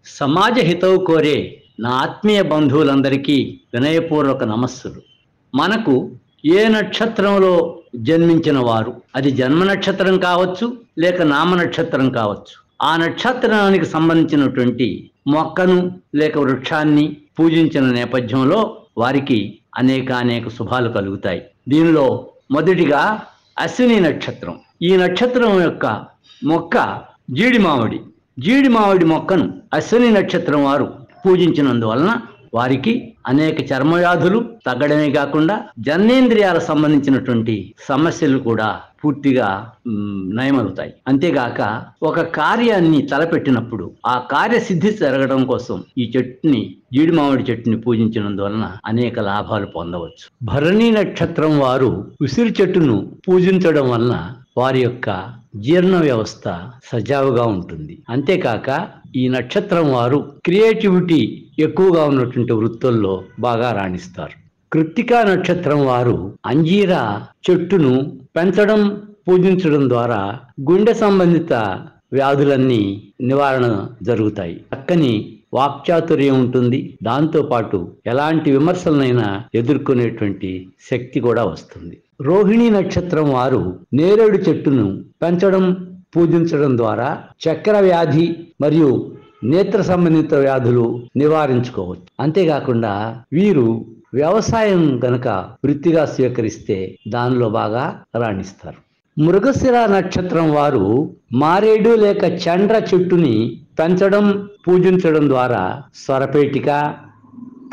సమాజ హితవు కోరే నా ఆత్మీయ బంధువులందరికీ వినయపూర్వక నమస్సులు. మనకు ఏ నక్షత్రంలో జన్మించిన వారు, అది జన్మ నక్షత్రం కావచ్చు లేక నామ నక్షత్రం కావచ్చు, ఆ నక్షత్రానికి సంబంధించినటువంటి మొక్కను లేక వృక్షాన్ని పూజించిన నేపథ్యంలో వారికి అనేక శుభాలు కలుగుతాయి. దీనిలో మొదటిగా అశ్విని నక్షత్రం. ఈ నక్షత్రం యొక్క మొక్క జీడి మామిడి మొక్కను అశ్విని నక్షత్రం వారు పూజించినందువలన వారికి అనేక చర్మవ్యాధులు తగ్గడమే కాకుండా జననేంద్రియాల సంబంధించినటువంటి సమస్యలు కూడా పూర్తిగా నయమవుతాయి. అంతేగాక ఒక కార్యాన్ని తలపెట్టినప్పుడు ఆ కార్యసిద్ధి జరగడం కోసం ఈ జీడి మామిడి చెట్టుని పూజించినందువలన అనేక లాభాలు పొందవచ్చు. భరణి నక్షత్రం వారు ఉసిరి చెట్టును పూజించడం వలన వారి యొక్క జీర్ణ వ్యవస్థ సజావుగా ఉంటుంది. అంతేకాక ఈ నక్షత్రం వారు క్రియేటివిటీ ఎక్కువగా ఉన్నటువంటి వృత్తుల్లో బాగా రాణిస్తారు. కృత్తికా నక్షత్రం వారు అంజీరా చెట్టును పెంచడం పూజించడం ద్వారా గుండె సంబంధిత వ్యాధులన్నీ నివారణ జరుగుతాయి. చక్కని వాక్చాతుర్యం ఉంటుంది. దాంతోపాటు ఎలాంటి విమర్శలనైనా ఎదుర్కొనేటువంటి శక్తి కూడా వస్తుంది. రోహిణి నక్షత్రం వారు నేరేడు చెట్టును పెంచడం పూజించడం ద్వారా చక్కెర వ్యాధి మరియు నేత్ర సంబంధిత వ్యాధులు నివారించుకోవచ్చు. అంతేకాకుండా వీరు వ్యవసాయం గనక వృత్తిగా స్వీకరిస్తే దానిలో బాగా రాణిస్తారు. మృగశిర నక్షత్రం వారు మారేడు లేక చండ్ర చెట్టుని పెంచడం పూజించడం ద్వారా స్వరపేటిక,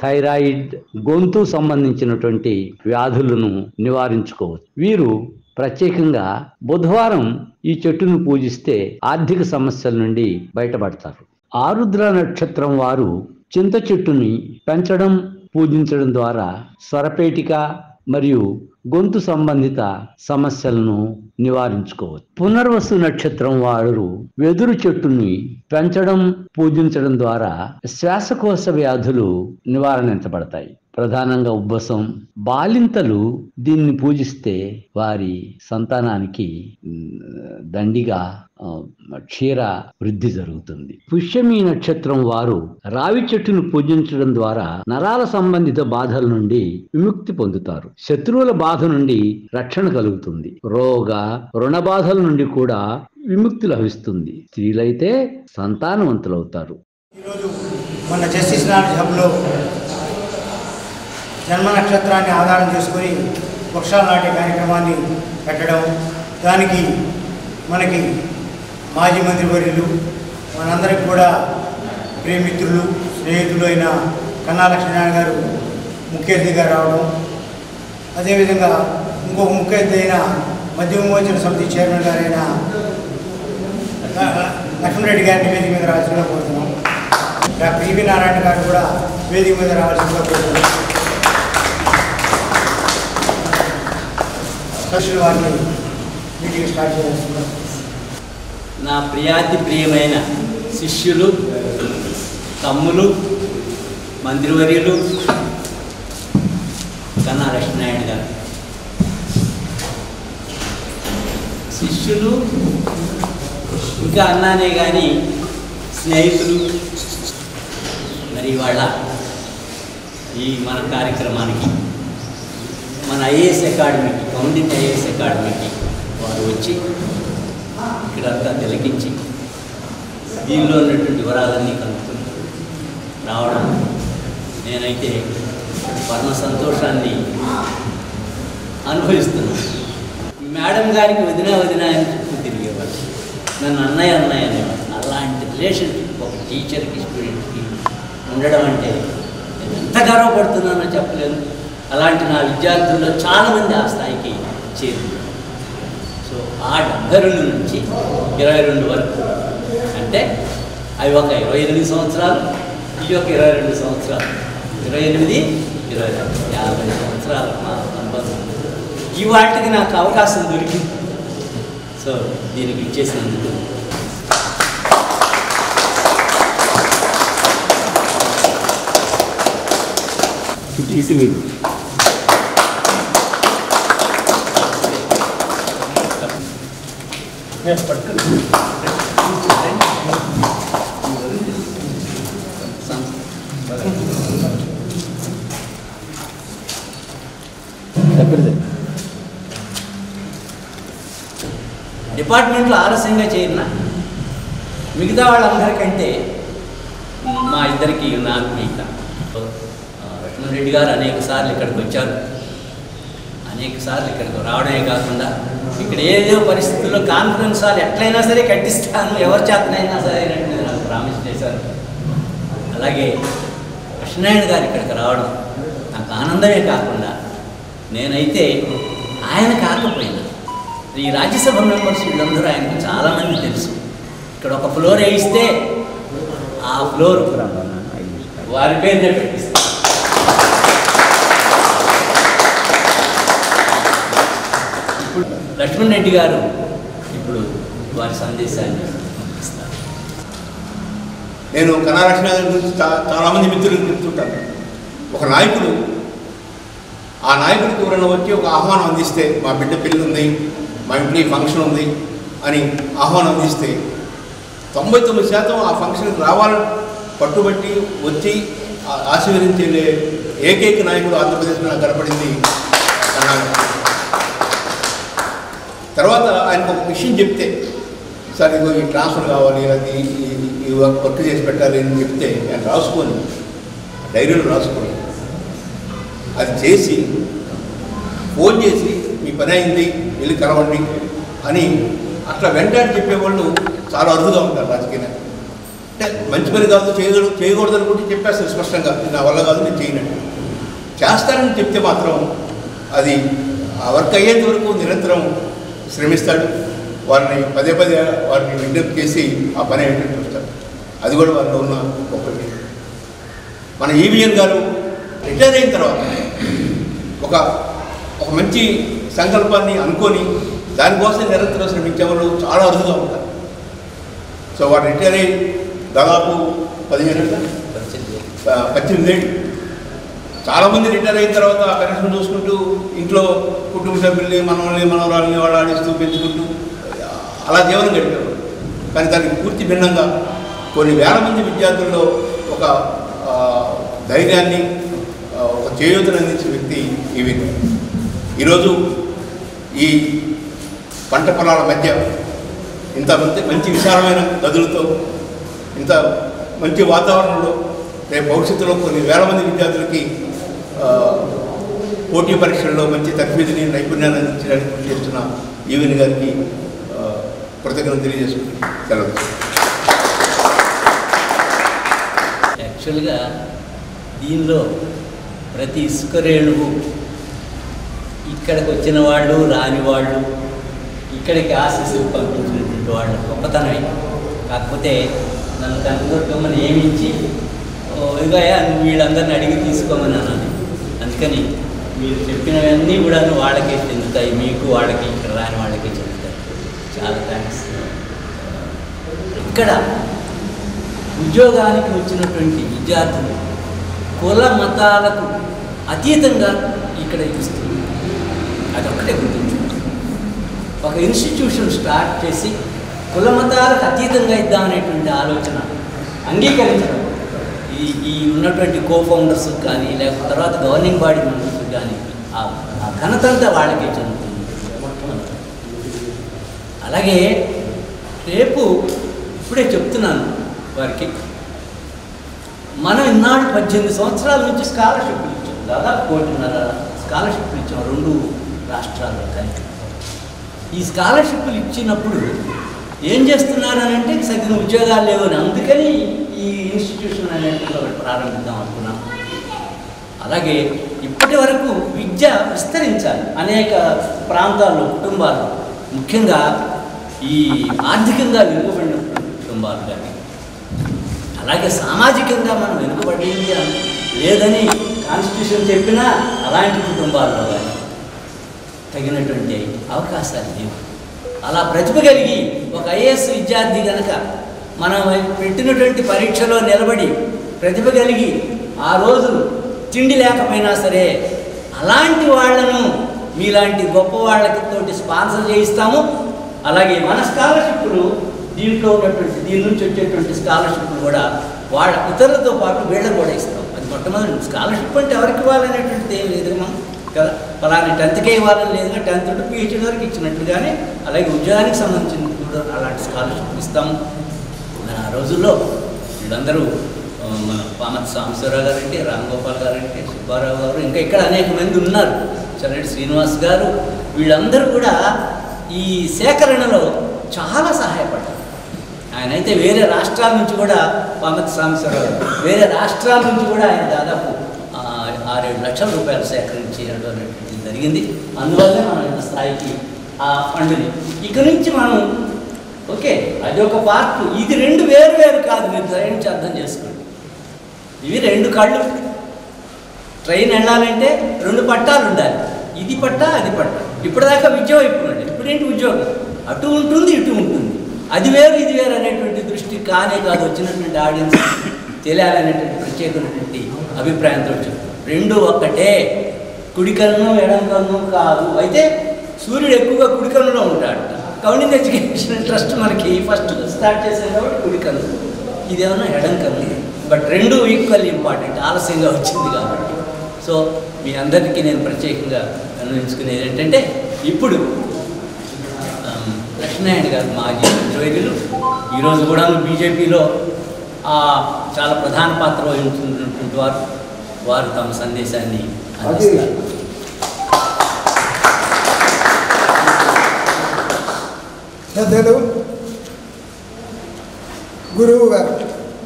థైరాయిడ్, గొంతు సంబంధించినటువంటి వ్యాధులను నివారించుకోవచ్చు. వీరు ప్రత్యేకంగా బుధవారం ఈ చెట్టును పూజిస్తే ఆర్థిక సమస్యల నుండి బయటపడతారు. ఆరుద్ర నక్షత్రం వారు చింత చెట్టుని పెంచడం పూజించడం ద్వారా స్వరపేటిక మరియు గొంతు సంబంధిత సమస్యలను నివారించుకోవచ్చు. పునర్వసు నక్షత్రం వారు వెదురు చెట్టుని పెంచడం పూజించడం ద్వారా శ్వాసకోశ వ్యాధులు నివారించబడతాయి. ప్రధానంగా ఉబ్బసం. బాలింతలు దీన్ని పూజిస్తే వారి సంతానానికి దండిగా క్షీర వృద్ధి జరుగుతుంది. పుష్యమి నక్షత్రం వారు రావి చెట్టును పూజించడం ద్వారా నరాల సంబంధిత బాధల నుండి విముక్తి పొందుతారు. శత్రువుల బాధ నుండి రక్షణ కలుగుతుంది. రుణ బాధల నుండి కూడా విముక్తి లభిస్తుంది. స్త్రీలైతే సంతానవంతులవుతారు. ఈరోజు మన జస్టిస్ నాలెడ్జ్ హబ్లో జన్మ నక్షత్రాన్ని ఆధారం చేసుకొని వృక్షాలు నాటే కార్యక్రమాన్ని పెట్టడం, దానికి మనకి మాజీ మంత్రివర్యులు, మనందరికి కూడా ప్రియమిత్రులు, స్నేహితులు అయిన కన్నా లక్ష్మీనారాయణ గారు ముఖ్య అతిథిగా రావడం, అదేవిధంగా ఇంకొక ముఖ్య అతిథి అయిన మధ్య విమోచన సమితి చైర్మన్ గారైన లక్ష్మణరెడ్డి గారిని వేదిక మీద రావాల్సిందిగా కోరుతున్నాం. డాక్టర్ ఈవి నారాయణ గారు కూడా వేదిక మీద రావాల్సిందిగా కోరుతున్నాం. సోషల్ వారిని మీటింగ్ స్టార్ట్ చేయాల్సిందిగా. నా ప్రియమైన శిష్యులు, తమ్ములు, మంత్రివర్యులు కన్నా లక్ష్మీనారాయణ గారు, శిష్యులు ఇంకా అన్నానే కానీ స్నేహితులు, మరి వాళ్ళ ఈ మన కార్యక్రమానికి, మన ఐఏఎస్ అకాడమీకి, కౌంటింగ్ ఐఏఎస్ అకాడమీకి వారు వచ్చి ఇక్కడంతా తిలకించి దీనిలో ఉన్నటువంటి వివరాలన్నీ కనుక్కొని రావడం నేనైతే పరమ సంతోషాన్ని అనుభవిస్తున్నాను. మేడం గారికి వదిన అని చెప్పి తిరిగేవాడు, నన్ను అన్నయ్య అనేవాడు. అలాంటి రిలేషన్షిప్ ఒక టీచర్కి స్టూడెంట్కి ఉండడం అంటే నేను ఎంత గర్వపడుతున్నానో చెప్పలేను. అలాంటి నా విద్యార్థుల్లో చాలామంది ఆ స్థాయికి చేరుతున్నారు. సో ఆ 72 నుంచి 22 వరకు, అంటే అవి ఒక 28 సంవత్సరాలు, ఇది ఒక 22 సంవత్సరాలు, 28, 22, 50 సంవత్సరాలు మా అనుబంధం. ఈ వాటికి నాకు అవకాశం దొరికింది. సో దీనికి ఇచ్చేసినందుకు ఇటు మీరు డిపార్ట్మెంట్లో ఆలస్యంగా చేరిన మిగతా వాళ్ళందరికంటే మా ఇద్దరికి ఉన్న ఆత్మీయత. లక్ష్మణ్ రెడ్డి గారు అనేక సార్లు ఇక్కడికి వచ్చారు. అనేక సార్లు ఇక్కడికి రావడమే కాకుండా ఇక్కడ ఏదో పరిస్థితుల్లో కాన్ఫరెన్స్ హాల్ ఎట్లయినా సరే కట్టిస్తాను, ఎవరి చేతనైనా సరే అనేది నాకు ప్రామిస్ చేశారు. అలాగే కృష్ణనారాయణ గారు ఇక్కడికి రావడం నాకు ఆనందమే కాకుండా, నేనైతే ఆయన కాకపోయినా ఈ రాజ్యసభ మెంబర్స్ వీళ్ళందరూ ఆయనకు చాలామంది తెలుసు. ఇక్కడ ఒక ఫ్లోర్ వేయిస్తే ఆ ఫ్లోర్ వారి పేరునే పెట్టిస్తారు. ఇప్పుడు లక్ష్మణ్ రెడ్డి గారు ఇప్పుడు వారి సందేశాన్ని ఇస్తారు. నేను కళారక్షణ గురించి చాలామంది మిత్రులకు చెప్తుంటాను. ఒక నాయకుడు ఆ నాయకుడికి ఎవరైనా వచ్చి ఒక ఆహ్వానం అందిస్తే, మా బిడ్డ పెళ్ళి ఉంది, మా ఇంట్లో ఫంక్షన్ ఉంది అని ఆహ్వానం అందిస్తే 99% ఆ ఫంక్షన్కి రావాలని పట్టుబట్టి వచ్చి ఆశీర్వదించే ఏకైక నాయకుడు ఆంధ్రప్రదేశ్లో నాకు కనపడింది. తర్వాత ఆయనకు ఒక విషయం చెప్తే, సార్ ఇదిగో ఈ ట్రాన్స్ఫర్ కావాలి, అది ఈ వర్క్ చేసి పెట్టాలి అని చెప్తే ఆయన రాసుకొని డైరీలో రాసుకొని అది చేసి ఫోన్ చేసి మీ పని అయింది వెళ్ళి కలవండి అని అట్లా వెంటనే చెప్పేవాళ్ళు చాలా అరుదుగా ఉంటారు రాజకీయ. అంటే మంచి పని కాదు, చేయకూడదు అనుకుంటే చెప్పేస్తారు స్పష్టంగా, నా వల్ల కాదు, నేను చేయనండి. చేస్తానని చెప్తే మాత్రం అది ఆ వర్క్ అయ్యేంత వరకు నిరంతరం శ్రమిస్తాడు. వారిని పదే పదే వారిని విజ్ఞప్తి చేసి ఆ పని అయ్యేటట్టు చూస్తాడు. అది కూడా వారిలో ఉన్న ఒకటి. మన ఈవీఎన్ గారు రిటైర్ అయిన తర్వాత ఒక మంచి సంకల్పాన్ని అనుకొని దానికోసం నిరంతరం శ్రమించే వాళ్ళు చాలా అరుదుగా ఉంటారు. సో వారు రిటైర్ అయ్యి దాదాపు 18 ఏళ్ళు. చాలామంది రిటైర్ అయిన తర్వాత ఆ పెన్షన్ చూసుకుంటూ ఇంట్లో కుటుంబ సభ్యుల్ని, మనవరాల్ని వాళ్ళు ఆడిస్తూ పెంచుకుంటూ అలా జీవనం గడిపేవారు. కానీ దానికి పూర్తి భిన్నంగా కొన్ని వేల మంది విద్యార్థుల్లో ఒక ధైర్యాన్ని, ఒక చేయూతను అందించే వ్యక్తి ఈవీఎన్. ఈరోజు ఈ పంట పొలాల మధ్య ఇంత మంచి విశాలమైన గదులతో, ఇంత మంచి వాతావరణంలో రేపు భవిష్యత్తులో కొన్ని వేల మంది విద్యార్థులకి పోటీ పరీక్షల్లో మంచి తర్ఫీదుని, నైపుణ్యాన్ని అందించడానికి కృషి చేస్తున్న ఈవీఎన్ గారికి కృతజ్ఞతలు తెలియజేసుకుంటూ సెలవు. యాక్చువల్గా దీనిలో ప్రతి ఇసుక రేణువు ఇక్కడికి వచ్చిన వాళ్ళు, రాని వాళ్ళు, ఇక్కడికి ఆశీస్సులు పంపించినటువంటి వాళ్ళ గొప్పతనమే. కాకపోతే నన్ను కనుగొట్టుకోమని ఏమించి ఇదిగా వీళ్ళందరినీ అడిగి తీసుకోమని అన్నాను. అందుకని మీరు చెప్పినవన్నీ కూడా వాళ్ళకే చెందుతాయి, మీకు వాళ్ళకి, ఇక్కడ రాని వాళ్ళకే చెందుతాయి. చాలా థ్యాంక్స్. ఇక్కడ ఉద్యోగానికి వచ్చినటువంటి విద్యార్థులు కుల మతాలకు అతీతంగా ఇక్కడ ఇస్తుంది. అదొక్కటే గుర్తించండి. ఒక ఇన్స్టిట్యూషన్ స్టార్ట్ చేసి కుల మతాలకు అతీతంగా ఇద్దామనేటువంటి ఆలోచన అంగీకరించడం, ఈ ఉన్నటువంటి కో-ఫౌండర్స్ కానీ, లేకపోతే తర్వాత గవర్నింగ్ బాడీ మెంబర్స్ కానీ ఆ ఘనతంతా వాళ్ళకే చెందుతుంది మొట్టమొదటి. అలాగే రేపు ఇప్పుడే చెప్తున్నాను వారికి, మనం ఇన్నాళ్ళు 18 సంవత్సరాల నుంచి స్కాలర్షిప్లు ఇచ్చాం. దాదాపు 1.5 స్కాలర్షిప్లు ఇచ్చాం 2 రాష్ట్రాల్లో. కానీ ఈ స్కాలర్షిప్లు ఇచ్చినప్పుడు ఏం చేస్తున్నారని అంటే సగిన ఉద్యోగాలు లేవని, అందుకని ఈ ఇన్స్టిట్యూషన్ అనేటువంటి ఒకటి ప్రారంభిద్దాం అనుకున్నాం. అలాగే ఇప్పటి వరకు విద్య విస్తరించాలి అనేక ప్రాంతాల్లో, కుటుంబాల్లో, ముఖ్యంగా ఈ ఆర్థికంగా వెనుకబడిన కుటుంబాలు కానీ, అలాగే సామాజికంగా మనం వెనుకబడింది లేదని కాన్స్టిట్యూషన్ చెప్పినా అలాంటి కుటుంబాల్లో కానీ తగినటువంటి అవకాశాలు లేవు. అలా ప్రతిభ కలిగి ఒక ఐఏఎస్ విద్యార్థి కనుక మనం పెట్టినటువంటి పరీక్షలో నిలబడి ప్రతిభ కలిగి ఆ రోజు తిండి లేకపోయినా సరే అలాంటి వాళ్ళను మీలాంటి గొప్ప వాళ్ళతోటి స్పాన్సర్ చేయిస్తాము. అలాగే మన స్కాలర్షిప్లు దీంట్లో ఉన్నటువంటి, దీని నుంచి వచ్చేటువంటి స్కాలర్షిప్లు కూడా వాళ్ళ ఇతరులతో పాటు వీళ్ళకు కూడా ఇస్తాం. అది మొట్టమొదటి. స్కాలర్షిప్ అంటే ఎవరికి ఇవ్వాలనేటువంటిది ఏం లేదు మనం కదా. ఫలానా 10కే ఇవ్వాలని లేదుగా 10th టు PhD వరకు ఇచ్చినట్లుగానే అలాగే ఉద్యోగానికి సంబంధించిన కూడా అలాంటి స్కాలర్షిప్ ఇస్తాము. ఆ రోజుల్లో వీళ్ళందరూ మన పామతి సాంబశివరావు గారంటే, రాంగోపాల్ గారంటే, సుబ్బారావు గారు, ఇంకా ఇక్కడ అనేక మంది ఉన్నారు, చల్లటి శ్రీనివాస్ గారు, వీళ్ళందరూ కూడా ఈ సేకరణలో చాలా సహాయపడ్డారు. ఆయన అయితే వేరే రాష్ట్రాల నుంచి కూడా పామతి సాంబశివరావు వేరే రాష్ట్రాల నుంచి కూడా ఆయన దాదాపు 6-7 లక్షల రూపాయలు సేకరించడం జరిగింది. అందువల్లే మనం ఇంత స్థాయికి ఆ ఫండ్ని ఇక నుంచి మనం ఓకే అది ఒక పార్ట్, ఇది 2 వేరు కాదు, మీరు దయించి అర్థం చేసుకోండి. ఇవి 2 కళ్ళు. ట్రైన్ వెళ్ళాలంటే 2 పట్టాలు ఉండాలి, ఇది పట్ట అది పట్ట. ఇప్పటిదాకా విద్య వైపు ఉండండి, ఇప్పుడేంటి ఉద్యోగం, అటు ఉంటుంది ఇటు ఉంటుంది, అది వేరు ఇది వేరు అనేటువంటి దృష్టి కానే కాదు వచ్చినటువంటి ఆడియన్స్ తెలియాలనేటువంటి ప్రత్యేకమైనటువంటి అభిప్రాయంతో చెప్తారు. 2 ఒక్కటే, కుడి కన్ను ఎడం కన్ను కాదు. అయితే సూర్యుడు ఎక్కువగా కుడి కన్నులో ఉంటాడు. కౌండింగ్ ఎడ్యుకేషన్ ట్రస్ట్ మనకి ఫస్ట్ స్టార్ట్ చేసాం కాబట్టి కుడి కన్ను, ఇదేమన్నా ఎడం కన్ను. బట్ 2 ఈక్వల్లీ ఇంపార్టెంట్, ఆలస్యంగా వచ్చింది కాబట్టి. సో మీ అందరికీ నేను ప్రత్యేకంగా అన్వయించుకునేది ఏంటంటే, ఇప్పుడు లక్ష్మీనారాయణ గారు మాజీ మంత్రివర్యులు, ఈరోజు కూడా బీజేపీలో చాలా ప్రధాన పాత్ర వహించుతున్నటువంటి వారు తమ సందేశాన్ని అందిస్తారు. పెద్దలు, గురువు గారు,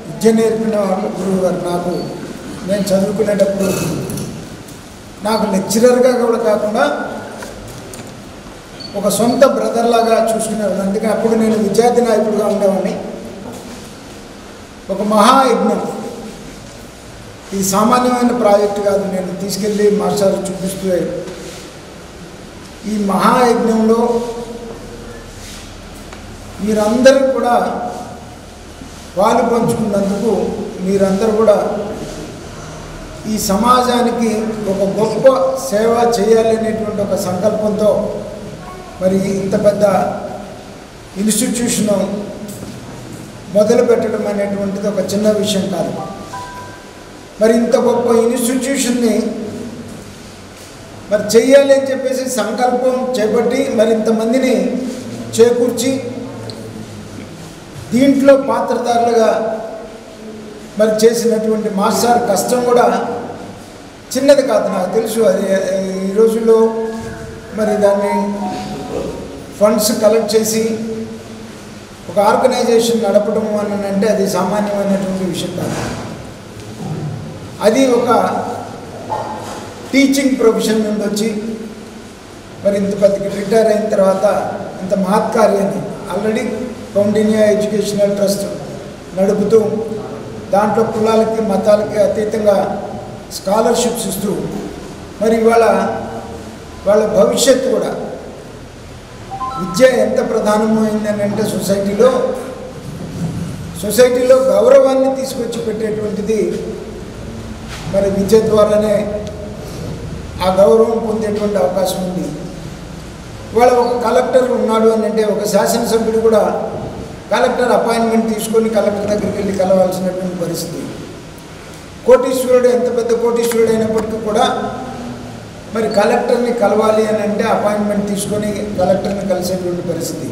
విద్య నేర్పిన వాళ్ళు గురువు గారు. నేను చదువుకునేటప్పుడు నాకు లెక్చరర్గా కూడా కాకుండా ఒక సొంత బ్రదర్లాగా చూసుకునేవాడు. అందుకే అప్పుడు నేను విద్యార్థి నాయకుడిగా ఉండేవాడిని. ఒక మహాయజ్ఞం, ఇది సామాన్యమైన ప్రాజెక్టు కాదు. నేను తీసుకెళ్ళి మాస్టర్ చూపిస్తూ ఈ మహాయజ్ఞంలో మీరందరూ కూడా పాలు పంచుకున్నందుకు మీరందరూ కూడా ఈ సమాజానికి ఒక గొప్ప సేవ చేయాలనేటువంటి ఒక సంకల్పంతో మరి ఇంత పెద్ద ఇన్స్టిట్యూషన్ మొదలు పెట్టడం అనేటువంటిది ఒక చిన్న విషయం కాదు. మరి ఇంత గొప్ప ఇన్స్టిట్యూషన్ని మరి చెయ్యాలి అని చెప్పేసి సంకల్పం చేపట్టి మరి ఇంతమందిని చేకూర్చి దీంట్లో పాత్రధారులుగా మరి చేసినటువంటి మాస్టర్ కష్టం కూడా చిన్నది కాదు. నాకు తెలుసు అది ఈ రోజుల్లో మరి దాన్ని ఫండ్స్ కలెక్ట్ చేసి ఒక ఆర్గనైజేషన్ నడపడం అని అంటే అది సామాన్యమైనటువంటి విషయం కాదు. అది ఒక టీచింగ్ ప్రొఫెషన్ నుండి వచ్చి మరి ఇంత పెద్దకి రిటైర్ అయిన తర్వాత ఇంత మహత్కార్యాన్ని ఆల్రెడీ కౌండిన్యా ఎడ్యుకేషనల్ ట్రస్ట్ నడుపుతూ దాంట్లో కులాలకి మతాలకి అతీతంగా స్కాలర్షిప్స్ ఇస్తూ మరి ఇవాళ వాళ్ళ భవిష్యత్తు కూడా విద్య ఎంత ప్రధానమైందని అంటే సొసైటీలో గౌరవాన్ని తీసుకొచ్చి పెట్టేటువంటిది మరి విద్య ద్వారానే ఆ గౌరవం పొందేటువంటి అవకాశం ఉంది. ఇవాళ ఒక కలెక్టర్ ఉన్నాడు అని అంటే ఒక శాసనసభ్యుడు కూడా కలెక్టర్ అపాయింట్మెంట్ తీసుకొని కలెక్టర్ దగ్గరికి వెళ్ళి కలవాల్సినటువంటి పరిస్థితి. కోటీశ్వరుడు ఎంత పెద్ద కోటీశ్వరుడు అయినప్పటికీ కూడా మరి కలెక్టర్ని కలవాలి అని అంటే అపాయింట్మెంట్ తీసుకొని కలెక్టర్ని కలిసేటువంటి పరిస్థితి.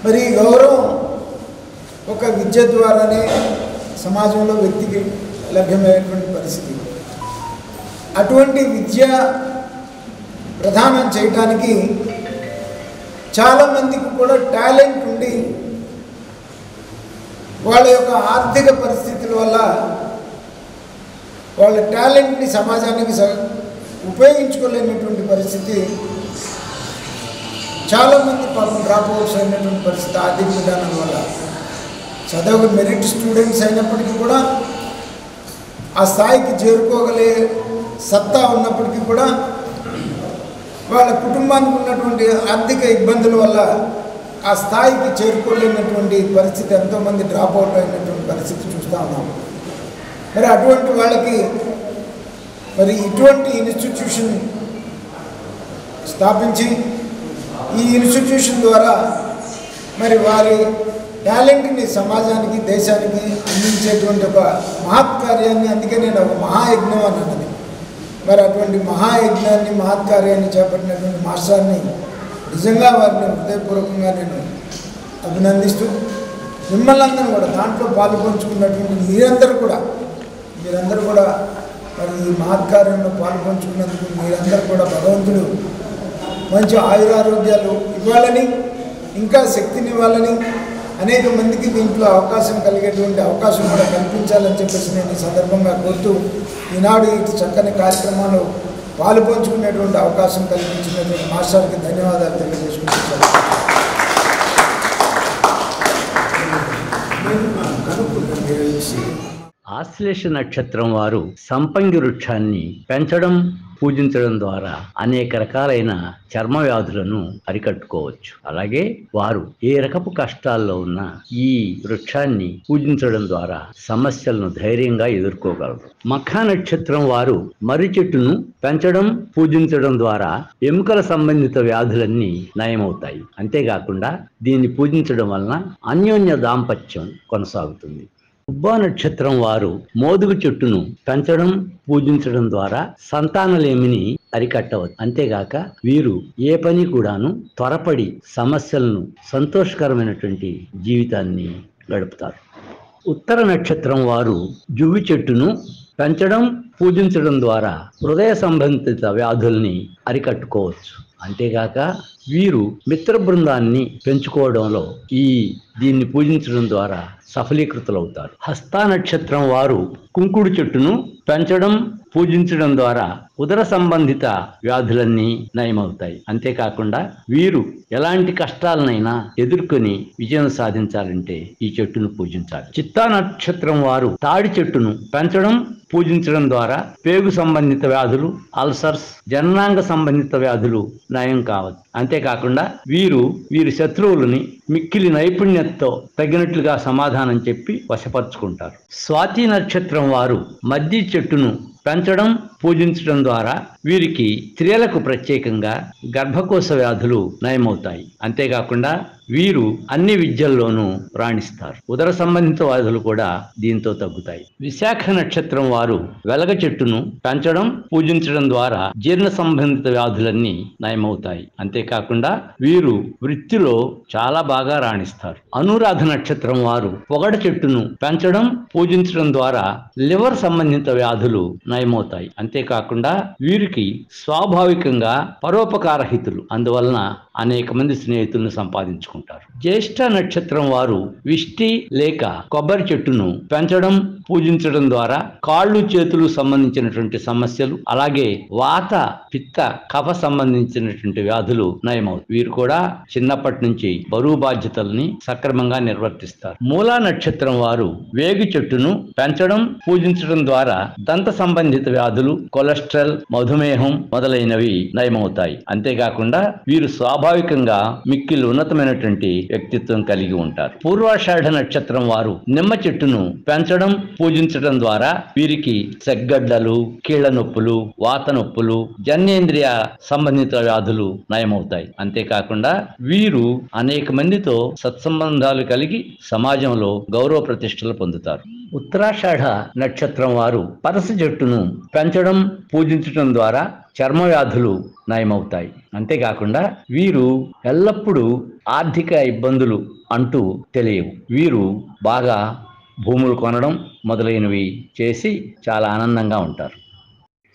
మరి ఈ గౌరవం ఒక విద్య ద్వారానే సమాజంలో వ్యక్తికి లభ్యమయ్యేటువంటి పరిస్థితి. అటువంటి విద్య ప్రదానం చేయడానికి చాలామందికి కూడా టాలెంట్ ఉండి వాళ్ళ యొక్క ఆర్థిక పరిస్థితుల వల్ల వాళ్ళ టాలెంట్ని సమాజానికి ఉపయోగించుకోలేనటువంటి పరిస్థితి, చాలామంది పాపం డ్రాప్ అవుట్స్ అయినటువంటి పరిస్థితి ఆర్థిక విధానం వల్ల. చదువు మెరిట్ స్టూడెంట్స్ అయినప్పటికీ కూడా ఆ స్థాయికి చేరుకోగలే సత్తా ఉన్నప్పటికీ కూడా వాళ్ళ కుటుంబానికి ఉన్నటువంటి ఆర్థిక ఇబ్బందుల వల్ల ఆ స్థాయికి చేరుకోలేనటువంటి పరిస్థితి, ఎంతోమంది డ్రాప్ అవుట్ అయినటువంటి పరిస్థితి చూస్తూ ఉన్నాం. మరి అటువంటి వాళ్ళకి మరి ఇటువంటి ఇన్స్టిట్యూషన్ స్థాపించి ఈ ఇన్స్టిట్యూషన్ ద్వారా మరి వారి టాలెంట్ని సమాజానికి దేశానికి అందించేటువంటి ఒక మహత్కార్యాన్ని, అందుకే నేను ఒక మహాయజ్ఞం అని అన్నది. మరి అటువంటి మహాయజ్ఞాన్ని మహత్కార్యాన్ని చేపట్టినటువంటి మాస్టర్ని నిజంగా వారిని హృదయపూర్వకంగా నేను అభినందిస్తూ మిమ్మల్ని అందరూ కూడా దాంట్లో పాలుపంచుకున్నటువంటి మీరందరూ కూడా మరి ఈ మహత్కార్యంలో పాలుపంచుకున్నందుకు మీరందరూ కూడా భగవంతుడు మంచి ఆయురారోగ్యాలు ఇవ్వాలని ఇంకా శక్తిని ఇవ్వాలని అనేక మందికి దీంట్లో అవకాశం కలిగేటువంటి అవకాశం కూడా కల్పించాలని చెప్పేసి నేను ఈ సందర్భంగా కోరుతూ ఈనాడు ఇటు చక్కని కార్యక్రమాలు పాలుపంచుకునేటువంటి అవకాశం కల్పించినటువంటి మాస్టర్కి ధన్యవాదాలు తెలియజేసుకుంటున్నాను. ఆశ్లేష నక్షత్రం వారు సంపంగి వృక్షాన్ని పెంచడం పూజించడం ద్వారా అనేక రకాలైన చర్మ వ్యాధులను అరికట్టుకోవచ్చు. అలాగే వారు ఏ రకపు కష్టాల్లో ఉన్నా ఈ వృక్షాన్ని పూజించడం ద్వారా సమస్యలను ధైర్యంగా ఎదుర్కోగలరు. మఖా నక్షత్రం వారు మర్రి చెట్టును పెంచడం పూజించడం ద్వారా ఎముకల సంబంధిత వ్యాధులన్నీ నయమవుతాయి. అంతేకాకుండా దీన్ని పూజించడం వలన అన్యోన్య దాంపత్యం కొనసాగుతుంది. ఉబ్బా నక్షత్రం వారు మోదుగు చెట్టును పెంచడం పూజించడం ద్వారా సంతానలేమిని అరికట్టవచ్చు. అంతేగాక వీరు ఏ పని కూడాను త్వరపడి సమస్యలను సంతోషకరమైనటువంటి జీవితాన్ని గడుపుతారు. ఉత్తర నక్షత్రం వారు జువ్వి చెట్టును పెంచడం పూజించడం ద్వారా హృదయ సంబంధిత వ్యాధుల్ని అరికట్టుకోవచ్చు. అంతేగాక వీరు మిత్ర బృందాన్ని పెంచుకోవడంలో దీన్ని పూజించడం ద్వారా సఫలీకృతులవుతారు. హస్త నక్షత్రం వారు కుంకుడు చెట్టును పెంచడం పూజించడం ద్వారా ఉదర సంబంధిత వ్యాధులన్నీ నయమవుతాయి. అంతేకాకుండా వీరు ఎలాంటి కష్టాలనైనా ఎదుర్కొని విజయం సాధించాలంటే ఈ చెట్టును పూజించాలి. చిత్తా నక్షత్రం వారు తాడి చెట్టును పెంచడం పూజించడం ద్వారా పేగు సంబంధిత వ్యాధులు, అల్సర్స్, జననాంగ సంబంధిత వ్యాధులు నయం కావచ్చు. అంతేకాకుండా వీరి శత్రువులని మిక్కిలి నైపుణ్యతతో తగినట్లుగా సమాధానం చెప్పి వశపరుచుకుంటారు. స్వాతి నక్షత్రం వారు మద్ది చెట్టును పెంచడం పూజించడం ద్వారా వీరికి స్త్రీలకు ప్రత్యేకంగా గర్భకోశ వ్యాధులు నయమవుతాయి. అంతేకాకుండా వీరు అన్ని విద్యల్లోనూ రాణిస్తారు. ఉదర సంబంధిత వ్యాధులు కూడా దీంతో తగ్గుతాయి. విశాఖ నక్షత్రం వారు వెలగ చెట్టును పెంచడం పూజించడం ద్వారా జీర్ణ సంబంధిత వ్యాధులన్నీ నయమవుతాయి. అంతేకాకుండా వీరు వృత్తిలో చాలా బాగా రాణిస్తారు. అనురాధ నక్షత్రం వారు పొగడ చెట్టును పెంచడం పూజించడం ద్వారా లివర్ సంబంధిత వ్యాధులు నయమవుతాయి. అంతేకాకుండా వీరికి స్వాభావికంగా పరోపకారహితులు, అందువలన అనేక మంది స్నేహితులను సంపాదించుకుంటారు. జ్యేష్ఠ నక్షత్రం వారు విష్టి లేక కొబ్బరి చెట్టును పెంచడం పూజించడం ద్వారా కాళ్ళు చేతులు సంబంధించినటువంటి సమస్యలు, అలాగే వాత పిత్త కఫ సంబంధించినటువంటి వ్యాధులు నయమవుతాయి. వీరు కూడా చిన్నప్పటి నుంచి బరువు బాధ్యతల్ని సక్రమంగా నిర్వర్తిస్తారు. మూలా నక్షత్రం వారు వేగు చెట్టును పెంచడం పూజించడం ద్వారా దంత సంబంధిత వ్యాధులు, కొలెస్ట్రాల్, మధుమేహం మొదలైనవి నయమవుతాయి. అంతేకాకుండా వీరు స్వాభావికంగా మిక్కిలి ఉన్నతమైనటువంటి వ్యక్తిత్వం కలిగి ఉంటారు. పూర్వాషాఢ నక్షత్రం వారు నిమ్మ చెట్టును పెంచడం పూజించడం ద్వారా వీరికి సెగ్గడ్డలు, కీళ్ల నొప్పులు, వాత నొప్పులు, జన్నేంద్రియ సంబంధిత వ్యాధులు నయమవుతాయి. అంతేకాకుండా వీరు అనేక మందితో సత్సంబంధాలు కలిగి సమాజంలో గౌరవ ప్రతిష్టలు పొందుతారు. ఉత్తరాషాఢ నక్షత్రం వారు పనస చెట్టును పెంచడం పూజించడం ద్వారా చర్మ వ్యాధులు నయమవుతాయి. అంతేకాకుండా వీరు ఎల్లప్పుడూ ఆర్థిక ఇబ్బందులు అంటూ తెలియవు. వీరు బాగా భూములు కొనడం మొదలైనవి చేసి చాలా ఆనందంగా ఉంటారు.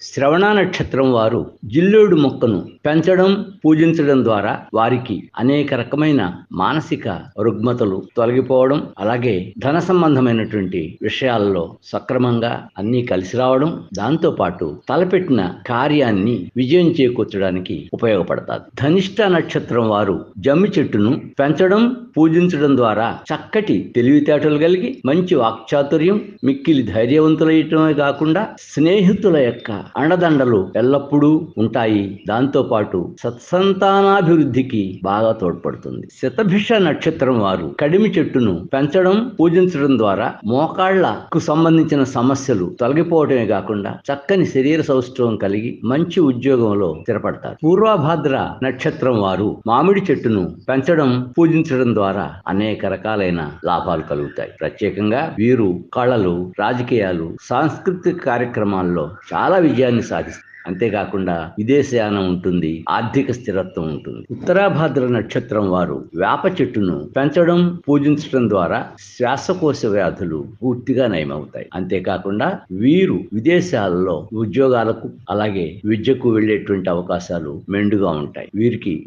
శ్రవణ నక్షత్రం వారు జిల్లేడు మొక్కను పెంచడం పూజించడం ద్వారా వారికి అనేక రకమైన మానసిక రుగ్మతలు తొలగిపోవడం, అలాగే ధన సంబంధమైనటువంటి విషయాల్లో సక్రమంగా అన్నీ కలిసి రావడం, దాంతో పాటు తలపెట్టిన కార్యాన్ని విజయం చేకూర్చడానికి ఉపయోగపడతారు. ధనిష్ట నక్షత్రం వారు జమ్మి చెట్టును పెంచడం పూజించడం ద్వారా చక్కటి తెలివితేటలు కలిగి మంచి వాక్చాతుర్యం, మిక్కిలి ధైర్యవంతులయ్యటమే కాకుండా స్నేహితుల యొక్క అండదండలు ఎల్లప్పుడూ ఉంటాయి. దాంతో పాటు సత్సంతానాభివృద్ధికి బాగా తోడ్పడుతుంది. శతభిష నక్షత్రం వారు కడిమి చెట్టును పెంచడం పూజించడం ద్వారా మోకాళ్లకు సంబంధించిన సమస్యలు తొలగిపోవడమే కాకుండా చక్కని శరీర సౌష్ఠవం కలిగి మంచి ఉద్యోగంలో స్థిరపడతారు. పూర్వభాద్ర నక్షత్రం వారు మామిడి చెట్టును పెంచడం పూజించడం ద్వారా అనేక రకాలైన లాభాలు కలుగుతాయి. ప్రత్యేకంగా వీరు కళలు, రాజకీయాలు, సాంస్కృతిక కార్యక్రమాల్లో చాలా విజయాన్ని సాధిస్తారు. అంతేకాకుండా విదేశయానం ఉంటుంది, ఆర్థిక స్థిరత్వం ఉంటుంది. ఉత్తరాభాద్ర నక్షత్రం వారు వేప చెట్టును పెంచడం, పూజించడం ద్వారా శ్వాసకోశ వ్యాధులు పూర్తిగా నయమవుతాయి. అంతేకాకుండా వీరు విదేశాలలో ఉద్యోగాలకు అలాగే విద్యకు వెళ్లేటువంటి అవకాశాలు మెండుగా ఉంటాయి.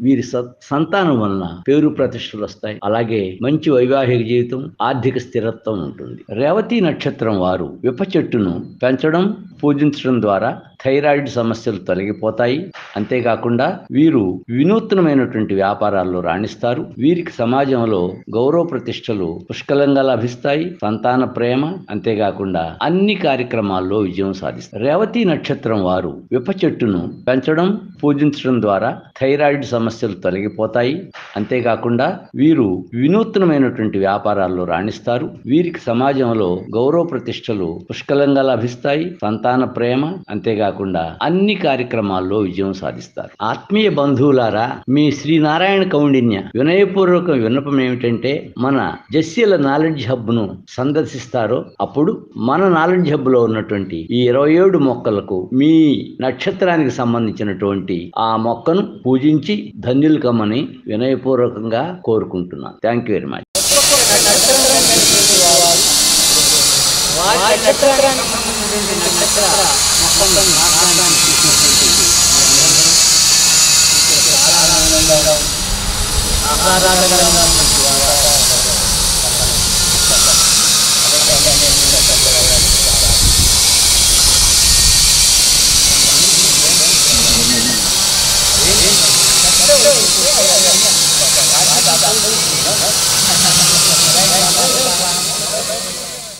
వీరి సంతానం వలన పేరు ప్రతిష్టలు వస్తాయి. అలాగే మంచి వైవాహిక జీవితం, ఆర్థిక స్థిరత్వం ఉంటుంది. రేవతి నక్షత్రం వారు విప్ప చెట్టును పెంచడం, పూజించడం ద్వారా థైరాయిడ్ సమస్యలు తొలగిపోతాయి. అంతేకాకుండా వీరు వినూత్నమైనటువంటి వ్యాపారాల్లో రాణిస్తారు. వీరికి సమాజంలో గౌరవ ప్రతిష్టలు పుష్కలంగా లభిస్తాయి. సంతాన ప్రేమ, అంతేకాకుండా అన్ని కార్యక్రమాల్లో విజయం సాధిస్తారు. రేవతి నక్షత్రం వారు విప్ప చెట్టును పెంచడం, పూజించడం ద్వారా థైరాయిడ్ సమస్యలు తొలగిపోతాయి. అంతేకాకుండా వీరు వినూత్నమైనటువంటి వ్యాపారాల్లో రాణిస్తారు. వీరికి సమాజంలో గౌరవ ప్రతిష్టలు పుష్కలంగా లభిస్తాయి. సంతాన ప్రేమ, అంతేకాకుండా అన్ని కార్యక్రమాల్లో విజయం సాధిస్తారు. ఆత్మీయ బంధువులారా, మీ శ్రీనారాయణ కౌండిన్య వినయపూర్వక విన్నపం ఏమిటంటే, మన జస్యల నాలెడ్జ్ హబ్ ను సందర్శిస్తారో అప్పుడు మన నాలెడ్జ్ హబ్ లో ఉన్నటువంటి ఈ 27 మొక్కలకు మీ నక్షత్రానికి సంబంధించినటువంటి ఆ మొక్కను పూజించి ధన్యులు కమ్మని వినయపూర్వకంగా కోరుకుంటున్నాను. Thank you very much. ఆహ్లాదకరంగా